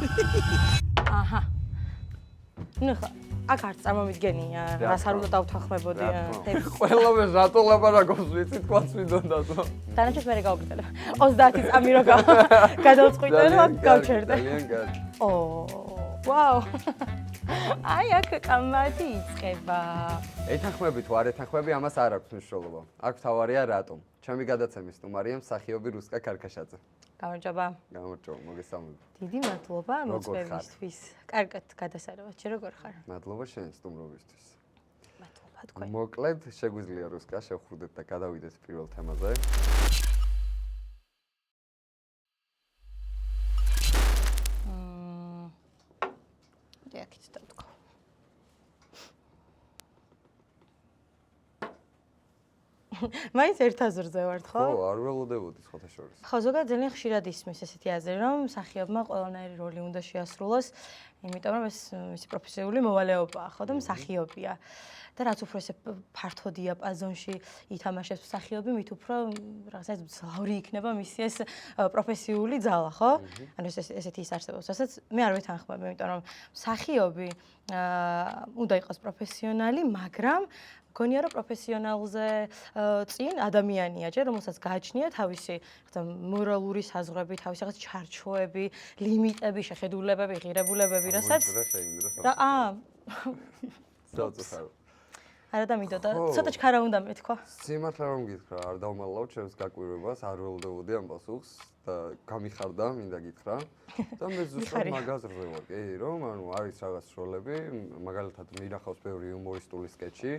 აჰა. ნუ ხო, აქ არც წარმომიდგენია, რას არ უნდა დავთანხმებოდი. ყველაფერს რატო ლაპარაკობს, ვიცი თქვაც ვიდონდათო. დანარჩენს მე გავუკეთებ. 30 წამი რო გადავწყვიტე რომ აქ გავჩერდე. ძალიან კარგი. ვაუ. აი აქ კამათი იწყება. ეთანხმები თუ არ ეთანხმები, ამას არ აქვს მნიშვნელობა. აქ თავარია რატომ. ჩემი გადაცემის სტუმარია მსახიობი რუსკა ქარქაშაძე. გამარჯობა. გამარჯობა, მოგესალმებით. დიდი მადლობა მოწვევისთვის. კარგად გადასარევად, შე როგორ ხარ? მადლობა შენ სტუმრობისთვის. მადლობა თქვენ. მოკლედ, შეგვიძლია რუსკა შევხვდეთ და გადავიდეთ პირველ თემაზე. დიახით დავთქო. მაინც ერთ აზრზე ვართ, ხო? ხო, არ ველოდებოდი სხვათა შორის. ხო, ზოგადად ძალიან ხშირად ისმის ესეთი აზრი, რომ მსახიობმა ყველანაირი როლი უნდა შეასრულოს, იმიტომ რომ ეს მისი პროფესიული მოვალეობაა, ხო და მსახიობია. და რაც უფრო ესე ფართო დიაპაზონში ითამაშებს მსახიობი, მით უფრო რაღაცა მძლავრი იქნება მისი ეს პროფესიული ძალა, ხო? ანუ ესეთი ის არსებობს, რასაც მე არ ვეთანხმები, იმიტომ რომ მსახიობი უნდა იყოს პროფესიონალი, მაგრამ გონია რომ პროფესიონალზე წინ ადამიანია, ჯერ რომელსაც გააჩნია თავისი მორალური საზღვრები, თავისი რაღაც ჩარჩოები, ლიმიტები, შეხედულებები, ღირებულებები, რასაც არა დამიდოდა, ცოტა ჩქარა უნდა მეთქვა. სიმართლე რომ გითხრა, არ დავმალავ ჩემს გაკვირვებას, არ ველოდებოდი ამ პასუხს და გამიხარდა, მინდა გითხრა. და მე ზუსტად მაგაზრზე ვარ, კი, რომ ანუ არის რაღაც როლები, მაგალითად მინახავს ბევრი იუმორისტული სკეჩი,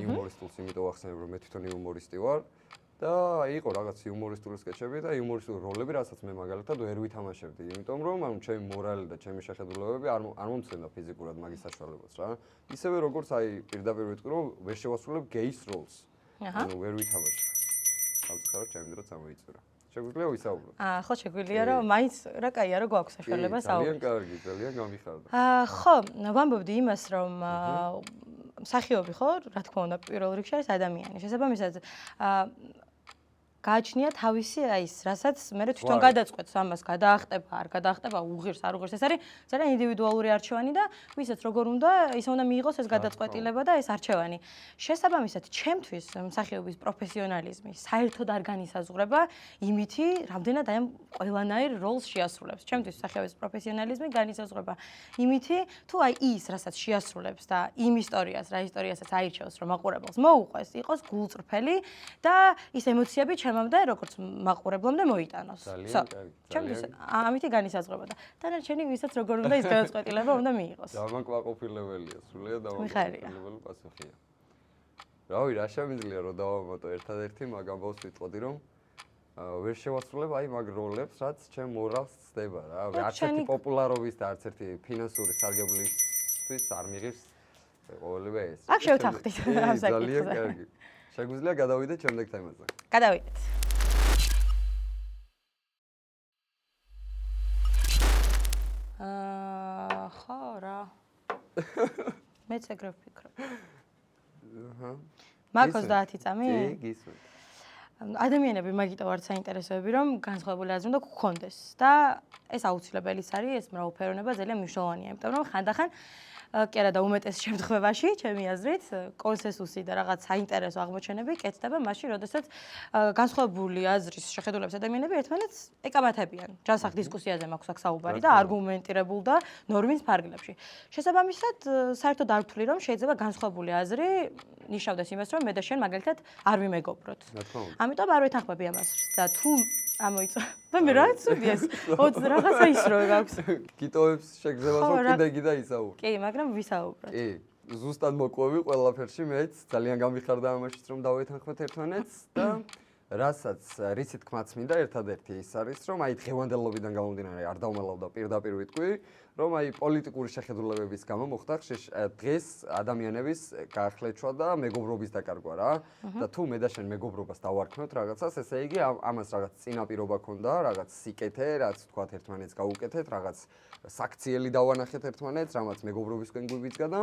იუმორისტულს იმიტომ ვახსენებ, რომ მე თვითონ იუმორისტი ვარ. და იყო რაღაც იუმორისტული სკეჩები და იუმორისტული როლები, რასაც მე მაგალითად ვერ ვითამაშებდი, იმიტომ რომ ანუ ჩემი მორალი და ჩემი შეხედულებები არ მომცემდა ფიზიკურად მაგის საშუალებას რა. ისევე როგორც აი პირდაპირ ვიტყვი რომ ვერ შევასრულებ გეის როლს. ანუ ვერ ვითამაშებ. დავწახარო ჩემი დრო წამოიწურა. შეგვიძლია ვისაუბროთ? ხო, შეგვიძლია რომ მაინც რა კაია რომ გვაქვს საშუალება საუბრობ. ძალიან კარგი, ძალიან გამიხარდა. ხო, ვამბობდი იმას რომ მსახიობი ხო, რა თქმა უნდა, პირველ რიგში არის ადამიანი. შესაბამისად გააჩნია თავისი აი ის, რასაც მე თვითონ გადაწყვეტს ამას გადაახტება, არ გადაახტება, უღირს, არ უღირს. ეს არის ძალიან ინდივიდუალური არჩევანი და ვისაც როგორ უნდა, ისე უნდა მიიღოს ეს გადაწყვეტილება და ეს არჩევანი. შესაბამისად, ჩემთვის მსახიობის პროფესიონალიზმი საერთოდ არ განისაზღვრება იმითი, რამდენად აი ამ ყველანაირ როლს შეასრულებს. ჩემთვის მსახიობის პროფესიონალიზმი განისაზღვრება იმითი, თუ აი ის, რასაც შეასრულებს და იმ ისტორიას, რა ისტორიასაც აირჩევს, რომ მაყურებელს მოუყვეს, იყოს გულწრფელი და ის ემოციები ჩემამდე როგორც მაყურებლამდე მოიტანოს. ძალიან კარგი. ჩემთვის ამითი განისაზღვრება და დანარჩენი ვისაც როგორ უნდა ის გადაწყვეტილება უნდა მიიღოს. დამაკმაყოფილებელია, სრულიად დამაკმაყოფილებელი პასუხია. რავი, რა შემიძლია რომ დავამატო ერთადერთი, მაგ ამბავს ვიტყოდი რომ ვერ შევასრულებ აი მაგ როლებს, რაც ჩემ მორალს ცდება რა. არც ერთი პოპულარობის და არც ერთი ფინანსური სარგებლისთვის არ მიღებს ყოველივე ეს. აქ შევთანხმდით ამ საკითხზე. ძალიან კარგი. შეგვიძლია გადავიდეთ შემდეგ თემაზე. გადავიდეთ. ხო რა. მეც ეგრე ვფიქრობ. მაგ 30 წამი? კი, გისმენთ. ადამიანები მაგიტო არ საინტერესოები, რომ განსხვავებული აზრი უნდა გქონდეს და ეს აუცილებელიც არის, ეს მრავალფეროვნება ძალიან მნიშვნელოვანია, იმიტომ რომ ხანდახან კი არა და უმეტეს შემთხვევაში, ჩემი აზრით, კონსენსუსი და რაღაც საინტერესო აღმოჩენები კეთდება მაშინ, როდესაც განსხვავებული აზრის შეხედულების ადამიანები ერთმანეთს ეკამათებიან. ჯანსაღ დისკუსიაზე მაქვს აქ საუბარი და არგუმენტირებულ და ნორმის ფარგლებში. შესაბამისად, საერთოდ არ ვთვლი, რომ შეიძლება განსხვავებული აზრი ნიშნავდეს იმას, რომ მე და შენ მაგალითად არ ვიმეგობროთ. ამიტომ არ ვეთანხმები ამას და თუ ამოიწო. მე რა ცუდია ეს 20 რაღაცა ის რო გაქვს. გიტოვებს შეგრძებას რომ კიდე ისაუბრ. კი, მაგრამ ვისაუბროთ. კი, ზუსტად მოყვევი ყველაფერში მეც ძალიან გამიხარდა ამაშიც რომ დავეთანხმეთ ერთმანეთს და რასაც რისი თქმაც მინდა ერთადერთი ის არის რომ აი დღევანდელობიდან გამომდინარე არ დავმალავ და პირდაპირ ვიტყვი რომ აი პოლიტიკური შეხედულებების გამო მოხდა დღეს ადამიანების გაახლეჩვა და მეგობრობის დაკარგვა რა და თუ მე და შენ მეგობრობას დავარქმევთ რაღაცას ესე იგი ამას რაღაც წინაპირობა ქონდა რაღაც სიკეთე რაც თქვათ ერთმანეთს გაუკეთეთ რაღაც საქციელი დავანახეთ ერთმანეთს რამაც მეგობრობისკენ გვიბიძგა და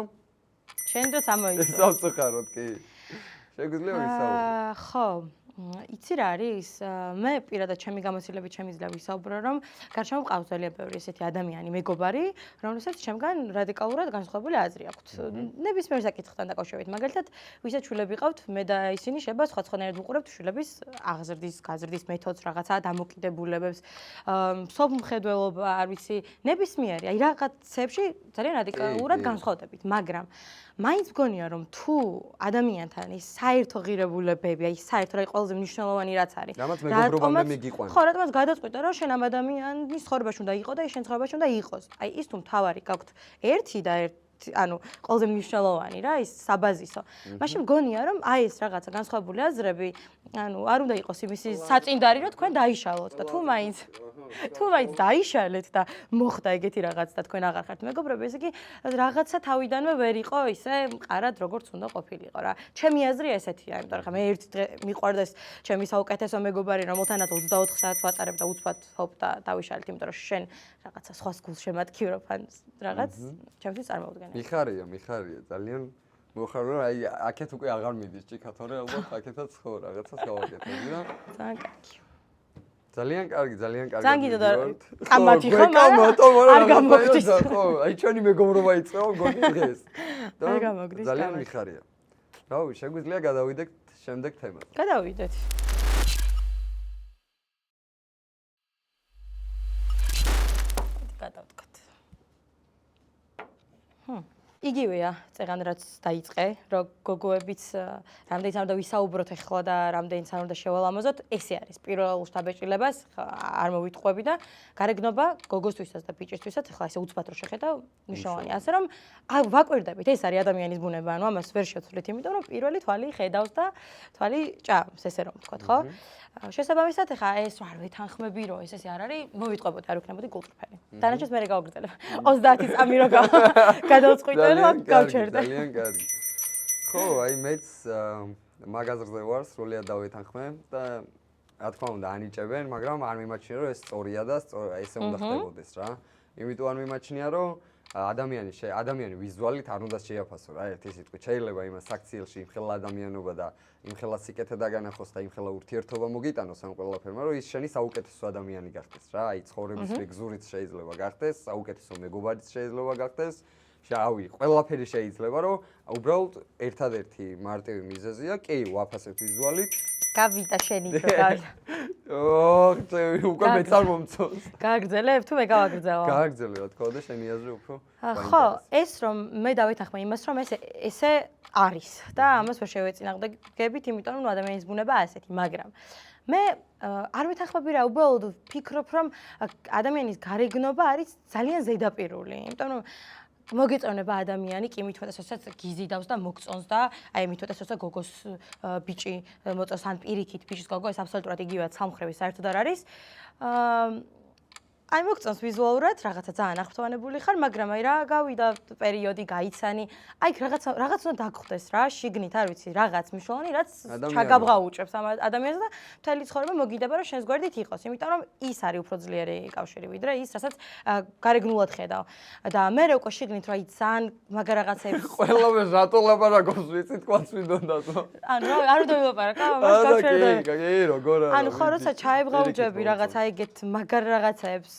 შენ დროს ამოიწო დავწუხაროთ კი შეგვიძლია ვისაუბროთ ხო იცი რა არის? მე პირადად ჩემი გამოცდილებით შემიძლია ვისაუბრო, რომ გარშემო მყავს ძალიან ბევრი ესეთი ადამიანი, მეგობარი, რომელსაც ჩემგან რადიკალურად განსხვავებული აზრი აქვთ. ნებისმიერ საკითხთან დაკავშირებით. მაგალითად, ვისაც შვილები ყავთ, მე და ისინი შეიძლება სხვადასხვანაირად ვუყურებთ შვილების აღზრდის, გაზრდის მეთოდს, რაღაცა დამოკიდებულებებს, მსოფლმხედველობა, არ ვიცი, ნებისმიერი, აი რაღაცებში ძალიან რადიკალურად განსხვავდებით, მაგრამ მაინც მგონია რომ თუ ადამიანთან ის საერთო ღირებულებები, აი საერთო აი ყველაზე მნიშვნელოვანი რაც არის. რამაც მეგობრობამდე მიგიყვანა. ხო, რატომაც გადაწყვიტა რომ შენ ამ ადამიანის ცხოვრებაში უნდა იყო და ის შენ ცხოვრებაში უნდა იყოს. აი ის თუ მთავარი გაქვთ ერთი და ანუ ყველაზე მნიშვნელოვანი რა ის საბაზისო. მაშინ მგონია რომ აი ეს რაღაცა განსხვავებული აზრები, ანუ არ უნდა იყოს იმისი საწინდარი რომ თქვენ დაიშალოთ და თუ მაინც დაიშალეთ და მოხდა ეგეთი რაღაც და თქვენ აღარ ხართ მეგობრები, ესე იგი რაღაცა თავიდანვე ვერ იყო ისე მყარად როგორც უნდა ყოფილიყო რა. ჩემი აზრი ესეთია, იმიტომ რომ მე ერთი დღე მიყვარდეს ჩემი საუკეთესო მეგობარი, რომელთანაც 24 საათს ვატარებ და უცბად ჰოპ და დავიშალეთ, იმიტომ რომ შენ რაღაცა სხვას გულს შემატკივრობ ან რაღაც ჩემთვის წარმოუდგენელი. მიხარია ძალიან მოხარო რომ აი აქეთ უკვე აღარ მიდის ჭიქათორე ალბათ აქეთაც ხო რაღაცას გავაკეთებდი და ძალიან კარგი ძალიან კიდე და კამათი ხო არ გამოგდის ხო აი ჩვენი მეგობრობა იწყება მგონი დღეს არ გამოგდის ძალიან მიხარია რავი შეგვიძლია გადავიდეთ შემდეგ თემაზე გადავიდეთ გადავდგათ იგივეა წეგან რაც დაიწყე, რომ გოგოებიც რამდენიც არ უნდა ვისაუბროთ ახლა და რამდენიც არ უნდა შევალამაზოთ, ესე არის. პირველ შთაბეჭდილებას არ მოვიტყვები და გარეგნობა გოგოსთვისაც და ბიჭისთვისაც ახლა ესე უცბად რო შეხედავ, მნიშვნელოვანია. ასე რომ ვაკვირდებით, ეს არის ადამიანის ბუნება, ანუ ამას ვერ შევცვლით, იმიტომ რომ პირველი თვალი ხედავს და თვალი ჭამს, ესე რომ ვთქვათ, ხო? შესაბამისად, ახლა ეს არ ვეთანხმები, რომ ეს ესე არ არის, მოვიტყვებოდი, არ ვიქნებოდი გულწრფელი. დანარჩენს მე გავაგრძელებ. 30 წამი რო გადავწყვიტე, რომ გავჩერდე. ძალიან კარგი. ხო, აი მეც მაგაზრზე ვარ, სრულიად დავეთანხმე და რა თქმა უნდა, ანიჭებენ, მაგრამ არ მიმაჩნია, რომ ეს სწორია და ესე უნდა ხდებოდეს რა. იმიტომ არ მიმაჩნია, რომ ადამიანი ვიზუალით არ უნდა შეაფასო რა, ერთი სიტყვით. შეიძლება იმას საქციელში იმხელა ადამიანობა და იმხელა სიკეთე დაგანახოს და იმხელა ურთიერთობა მოგიტანოს ამ ყველაფერმა, რომ ის შენი საუკეთესო ადამიანი გახდეს რა. აი ცხოვრების მეგზურიც შეიძლება გახდეს, საუკეთესო მეგობარიც შეიძლება გახდეს. რავი, ყველაფერი შეიძლება, რომ უბრალოდ ერთადერთი მარტივი მიზეზია, კი, ვაფასებ ვიზუალით. გავიდა შენი თქო, გავიდა. ოხ, უკვე მეც არ მომწონს. გააგრძელებ თუ მე გავაგრძელო? გააგრძელე, რა თქმა უნდა, შენი აზრი უფრო. ხო, ეს რომ მე დავეთანხმე იმას, რომ ესე არის და ამას ვერ შევეწინააღმდეგებით, იმიტომ რომ ადამიანის ბუნება ასეთი, მაგრამ მე არ ვეთანხმები რა, უბრალოდ ვფიქრობ, რომ ადამიანის გარეგნობა არის ძალიან ზედაპირული, იმიტომ რომ მოგეწონება ადამიანი, კი მithmetes როცა გიზიდავს და მოგწონს და აი მithmetes როცა გოგოს ბიჭი მოწონს ან პირიქით ბიჭის გოგო, ეს აბსოლუტურად იგივეა, ცალმხრივი საერთოდ არ არის. აი მოგწონს ვიზუალურად, რაღაცა ძალიან აღფრთოვანებული ხარ, მაგრამ აი რა გავიდა პერიოდი, გაიცანი, აი რაღაც უნდა დაგხვდეს რა, შიგნით, არ ვიცი, რაღაც მნიშვნელოვანი, რაც ჩაგაბღაუჭებს ამ ადამიანს და მთელი ცხოვრება მოგიდება, რომ შენს გვერდით იყოს, იმიტომ რომ ის არის უფრო ძლიერი კავშირი, ვიდრე ის, რასაც გარეგნულად ხედავ. და მე უკვე შიგნით რა იცი, ძალიან მაგარ რაღაცებს ყველაფერს რატო ლაპარაკობს, ვიცი, თქვაც მინდოდათო. ანუ არ უნდა ვილაპარაკო, ამას გავჩერდები. კი, როგორ არა. ანუ ხო, როცა ჩაებღაუჭები რაღაცა ეგეთ მაგარ რაღაცებს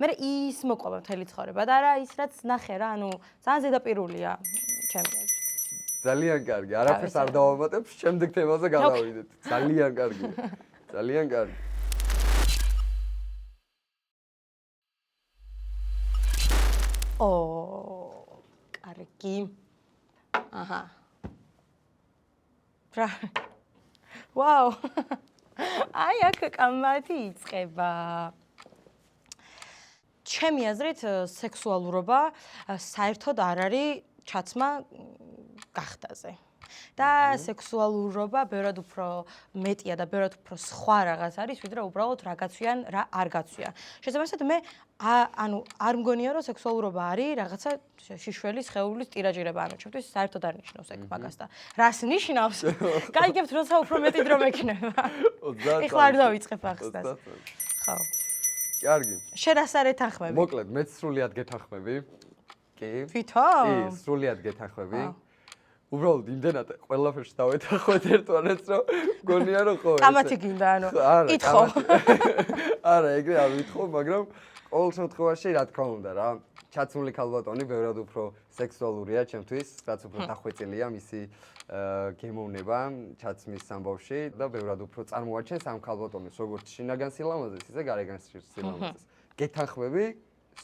მე ის მოყვება მთელი ცხოვრება და არა ის რაც ნახე რა, ანუ ძალიან ზედაპირულია ჩემი აზრით. ძალიან კარგი, არაფერს არ დავამატებ, შემდეგ თემაზე გადავიდეთ. ძალიან კარგი. ძალიან კარგი. კარგი. აჰა. რა. ვაუ. აი აქ კამათი იწყება. ჩემი აზრით სექსუალურობა საერთოდ არ არის ჩაცმა გახდაზე. და სექსუალურობა ბევრად უფრო მეტია და ბევრად უფრო სხვა რაღაც არის, ვიდრე უბრალოდ რა გაცვიან, რა არ გაცვია. შესაბამისად მე ანუ არ მგონია რომ სექსუალურობა არის რაღაცა შიშველის ხეულის ტირაჟირება, ანუ ჩემთვის საერთოდ არ ნიშნავს ეგ მაგას და რას ნიშნავს? გაიგებთ როცა უფრო მეტი დრო მექნება. ეხლა არ დავიწყებ ახსნას. ხო. კარგი. შენ რას არ ეთანხმები? მოკლედ, მეც სრულიად გეთანხმები. კი. თვითონ? კი, სრულიად გეთანხმები. უბრალოდ იმდენად ყველაფერში დავეთანხმეთ ერთმანეთს, რომ გონია რომ ხო ეს. კამათი გინდა, ანუ ითხოვ. არა, ეგრე არ ვითხოვ, მაგრამ ყოველ შემთხვევაში რა თქმა უნდა რა. ჩაცმული ქალბატონი ბევრად უფრო სექსუალურია ჩემთვის, რაც უფრო დახვეწილია მისი გემოვნება ჩაცმის ამბავში და ბევრად უფრო წარმოაჩენს ამ ქალბატონის როგორც შინაგან სილამაზეს, ისე გარეგან სილამაზეს. გეთანხმები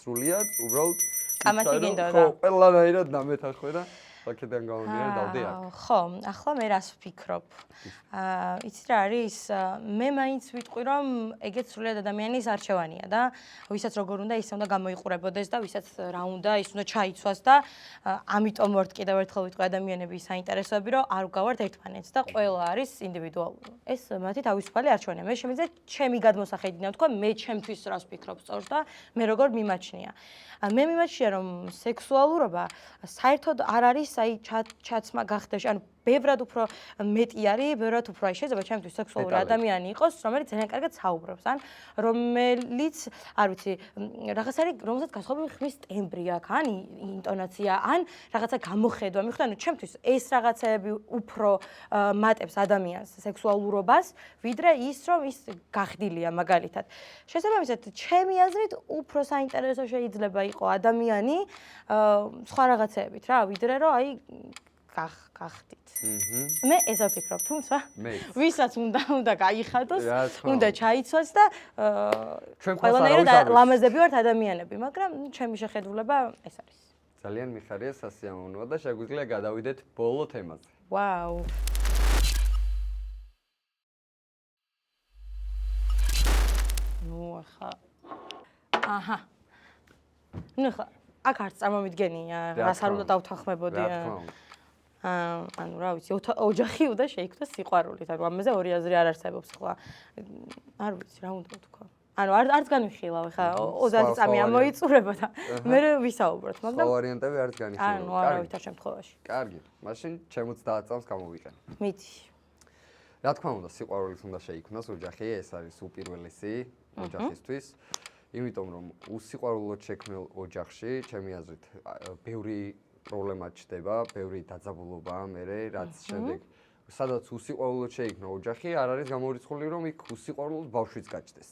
სრულიად, უბრალოდ კამათი გინდოდა. ხო, ყველანაირად დამეთანხმე და აქედან გამომდინარე დავდე აქ. ხო, ახლა მე რას ვფიქრობ? იცი რა არის? მე მაინც ვიტყვი რომ ეგეც სრულიად ადამიანის არჩევანია და ვისაც როგორ უნდა ისე უნდა გამოიყურებოდეს და ვისაც რა უნდა ის უნდა ჩაიცვას და ამიტომ ვართ კიდევ ერთხელ ვიტყვი ადამიანების საინტერესოები რომ არ ვგავართ ერთმანეთს და ყველა არის ინდივიდუალური. ეს მათი თავისუფალი არჩევანია. მე შემიძლია ჩემი გადმოსახედიდან ვთქვა მე ჩემთვის რას ვფიქრობ სწორს და მე როგორ მიმაჩნია. მე მიმაჩნია რომ სექსუალურობა საერთოდ არ არის აი ჩაცმა გახდეში, ანუ ბევრად უფრო მეტი არის, ბევრად უფრო აი შეიძლება ჩემთვის სექსუალური ადამიანი იყოს, რომელიც ძალიან კარგად საუბრობს, ან რომელიც, არ ვიცი, რაღაც არის, რომელსაც განსხვავებული ხმის ტემბრი აქვს, ან ინტონაცია, ან რაღაცა გამოხედვა. მიხვდეთ, ანუ ჩემთვის ეს რაღაცეები უფრო მატებს ადამიანს სექსუალურობას, ვიდრე ის, რომ ის გახდილია მაგალითად. შესაბამისად, ჩემი აზრით, უფრო საინტერესო შეიძლება იყოს ადამიანი სხვა რაღაცეებით რა, ვიდრე რომ აი გახდით. მე ეს ვფიქრობ, თუმცა ვისაც უნდა გაიხადოს, უნდა ჩაიცვას და ყველანაირად ლამაზები ვართ ადამიანები, მაგრამ ჩემი შეხედულება ეს არის. ძალიან მიხარია სასიამოვნოა და შეგვიძლია გადავიდეთ ბოლო თემაზე. ვაუ. ნუ ახლა აჰა. ნუ ახლა აქ არც წარმომიდგენია, რას არ უნდა დავთანხმებოდი. ანუ რა ვიცი, ოჯახი უნდა შეიქმნას სიყვარულით, ანუ ამაზე ორი აზრი არ არსებობს ახლა. არ ვიცი, რა უნდა ვთქვა. ანუ არც განვიხილავ ხა 30 წამი ამოიწურება და მე ვისაუბროთ, მაგრამ სხვა ვარიანტები არც განიხილავ. ანუ არავითარ შემთხვევაში. კარგი, მაშინ ჩემოც 10 წამს გამოვიყენ. მიდი. რა თქმა უნდა, სიყვარულით უნდა შეიქმნას ოჯახი, ეს არის უპირველესი ოჯახისთვის. იმიტომ რომ უსიყვარულოდ შექმნილ ოჯახში, ჩემი აზრით, ბევრი პრობლემა ჩდება, ბევრი დაძაბულობაა მერე, რაც შემდეგ სადაც უსიყვარულოდ შეიქმნა ოჯახი, არ არის გამორიცხული რომ იქ უსიყვარულოდ ბავშვიც გაჩნდეს.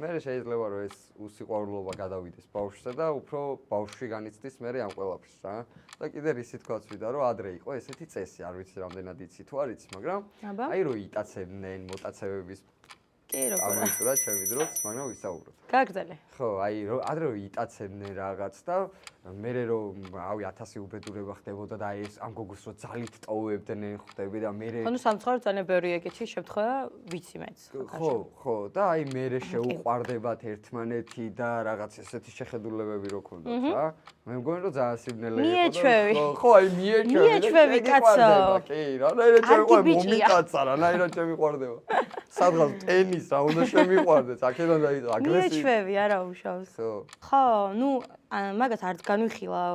მერე შეიძლება რომ ეს უსიყვარულობა გადავიდეს ბავშვზე და უფრო ბავშვი განიცდის მერე ამ ყველაფერს რა. და კიდე რისი თქვაც ვიდა რომ ადრე იყო ესეთი წესი, არ ვიცი რამდენად იცი თუ არ იცი, მაგრამ აი რომ იტაცებდნენ მოტაცებების კი როგორ ამოიწურა ჩემი დროც, მაგრამ ვისაუბროთ. გაგრძელე. ხო, აი რომ ადრე რომ იტაცებდნენ რაღაც და მერე რომ ავი 1000 უბედურება ხდებოდა და ეს ამ გოგოს რო ძალით ტოვებდნენ ხვდები და მერე ხო, ნუ სამწუხაროდ ძალიან ბევრი ეგეთი შემთხვევა ვიცი მეც. ხო, და აი მერე შეუყვარდებათ ერთმანეთი და რაღაც ესეთი შეხედულებები რო ქონდათ რა. მე მგონი რომ ძალიან სიბნელე იყო. ხო, აი მიეჩვევი კაცო. კი, რანაირად შემიყვარდება, მომიტაცა, რანაირად შემიყვარდება. სადღაც ტენის რა უნდა შემიყვარდეს, აქედან დაიწყო აგრესია. მიეჩვევი, არა უშავს. ხო, ნუ მაგას არც განვიხილავ.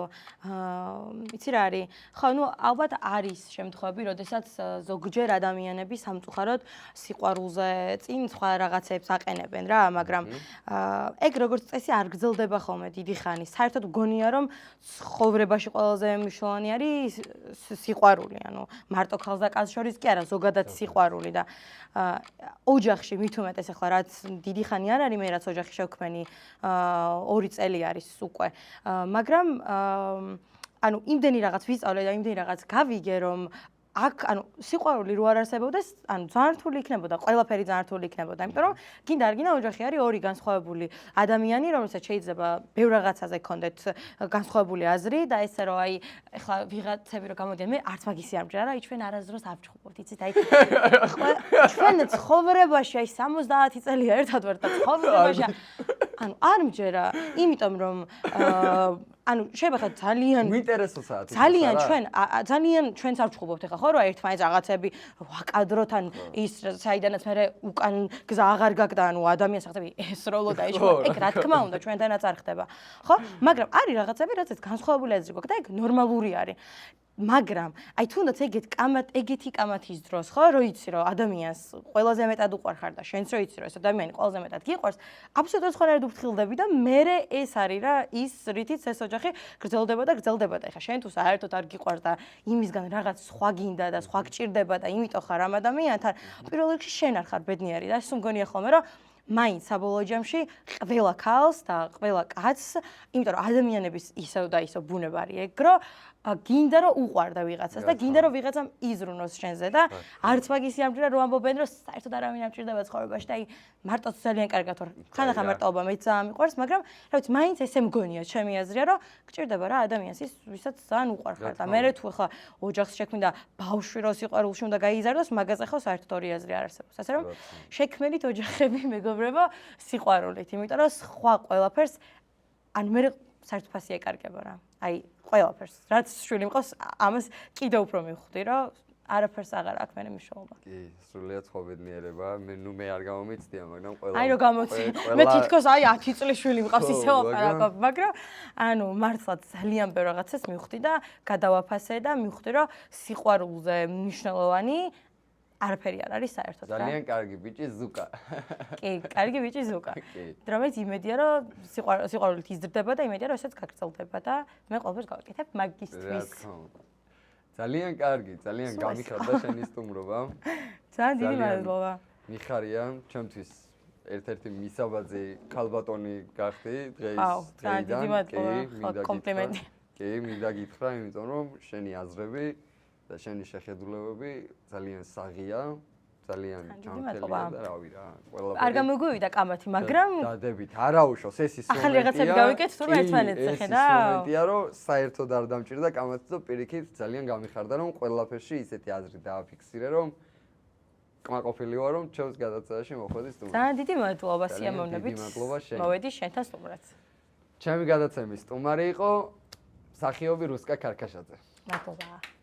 იცი რა არის? ხო, ნუ ალბათ არის შემთხვევები, როდესაც ზოგჯერ ადამიანები სამწუხაროდ სიყვარულზე წინ სხვა რაღაცებს აყენებენ რა, მაგრამ ეგ როგორც წესი არ გრძელდება ხოლმე დიდი ხანი. საერთოდ გონია რომ ცხოვრებაში ყველაზე მნიშვნელოვანი არის სიყვარული, ანუ მარტო ქალს და კაცს შორის კი არა, ზოგადად სიყვარული და ოჯახში მით უმეტეს ახლა რაც დიდი ხანი არ არის, მე რაც ოჯახი შევქმენი 2 წელი არის უკვე. მაგრამ ანუ იმდენი რაღაც ვისწავლე და იმდენი რაღაც გავიგე რომ აქ ანუ სიყვარული რო არ არსებობდეს, ანუ ძალიან რთული იქნებოდა, ყველაფერი ძალიან რთული იქნებოდა, იმიტომ რომ გინდა არ გინდა ოჯახი არის ორი განსხვავებული ადამიანი, რომელსაც შეიძლება ბევრ რაღაცაზე ქონდეთ განსხვავებული აზრი და ესე რომ აი ეხლა ვიღაცები რო გამოდიან, მე არც მაგისი არ მჯერა, აი ჩვენ არასდროს არ ვჭხუბობთ, იცით, აი ჩვენ ცხოვრებაში აი 70 წელია ერთად ვართ და ცხოვრებაში ანუ არ მჯერა, იმიტომ რომ ანუ შეიძლება ხა ძალიან ვინტერესოა ძალიან ჩვენც არ ვჭხუბობთ ახლა ხო რა ერთმანეთს რაღაცები ვაკადროთ ან ის საიდანაც მე უკან გზა აღარ გაქვს და ანუ ადამიანს ხახტები ესროლო და ის ეგ რა თქმა უნდა ჩვენთანაც არ ხდება ხო მაგრამ არის რაღაცები რაცაც განსხვავებული აზრი გვაქვს და ეგ ნორმალური არის მაგრამ აი თუნდაც ეგეთი კამათის დროს ხო რო იცი რომ ადამიანს ყველაზე მეტად უყვარხარ და შენც რო იცი რომ ეს ადამიანი ყველაზე მეტად გიყვარს აბსოლუტურად სხვანაირად უფრთხილდები და მე ეს არის რა ის რითიც ეს ოჯახი გრძელდება და ეხლა შენ თუ საერთოდ არ გიყვარს და იმისგან რაღაც სხვა გინდა და სხვა გჭირდება და იმიტომ ხარ ამ ადამიანთან პირველ რიგში შენ არ ხარ ბედნიერი და ეს მგონია ხოლმე რომ მაინც საბოლოო ჯამში ყველა ქალს და ყველა კაცს იმიტომ რომ ადამიანების ისევ და ისევ ბუნება არის ეგ რომ გინდა რომ უყვარდა ვიღაცას და გინდა რომ ვიღაცამ იზრუნოს შენზე და არც მაგისი ამჭირდა რომ ამბობენ რომ საერთოდ არავინ ამჭირდება ცხოვრებაში და აი მარტოც ძალიან კარგად ვარ ხანდახან მარტოობა მეც ძალიან მიყვარს მაგრამ რა ვიცი მაინც ესე მგონია ჩემი აზრია რომ გჭირდება რა ადამიანს ის ვისაც ძალიან უყვარხარ და მე თუ ახლა ოჯახს შექმნიდა ბავშვი რო სიყვარულში უნდა გაიზარდოს მაგაზე ხო საერთოდ ორი აზრი არ არსებობს ასე რომ შექმნით ოჯახები მეგობრებო სიყვარულით იმიტომ რომ სხვა ყველაფერს ან მე საერთოდ ფასი ეკარგება რა აი ყველაფერს რაც შვილი მყავს ამას კიდევ უფრო მივხვდი რომ არაფერს აღარ აქვს მერე მნიშვნელობა. კი, სრულიად სხვა ბედნიერება. მე არ გამომიცდია, მაგრამ ყველა აი რომ გამოცი. მე თითქოს აი 10 წლის შვილი მყავს ისე ოპერაკობ, მაგრამ ანუ მართლაც ძალიან ბევრ რაღაცას მივხვდი და გადავაფასე და მივხვდი რომ სიყვარულზე მნიშვნელოვანი არაფერი არ არის საერთოდ რა. ძალიან კარგი ბიჭი ზუკა. კი, კარგი ბიჭი ზუკა. დრომეც იმედია რომ სიყვარულით იზრდება და იმედია რომ ესეც გაგრძელდება და მე ყველაფერს გავაკეთებ მაგისტრის. ძალიან კარგი, ძალიან გამიხარდა შენი სტუმრობა. ძალიან დიდი მადლობა. მიხარია, ჩემთვის ერთ-ერთი მისაბაძე ქალბატონი გახდი დღეს. ძალიან დიდი მადლობა. კომპლიმენტი. კი, მინდა გითხრა, იმიტომ რომ შენი აზრები და შენი შეხედულებები ძალიან საღია, ძალიან ჯანმრთელია და რავი რა, ყველაფერი. არ გამოგვივიდა კამათი, მაგრამ დადებით, არაუშავს, ეს ის ახალი რაღაცები გავიკეთეთ, თუმცა ერთმანეთს ხედავ. ეს მომენტია, რომ საერთოდ არ დამჭირდა კამათი და პირიქით ძალიან გამიხარდა, რომ ყველაფერში ისეთი აზრი დააფიქსირე, რომ კმაყოფილი ვარ, რომ ჩემს გადაცემაში მოხვედი სტუმრად. ძალიან დიდი მადლობა სიამოვნებით. დიდი მადლობა შენ. მოვედი შენთან სტუმრად. ჩემი გადაცემის სტუმარი იყო მსახიობი რუსკა ქარქაშაძე. მადლობა.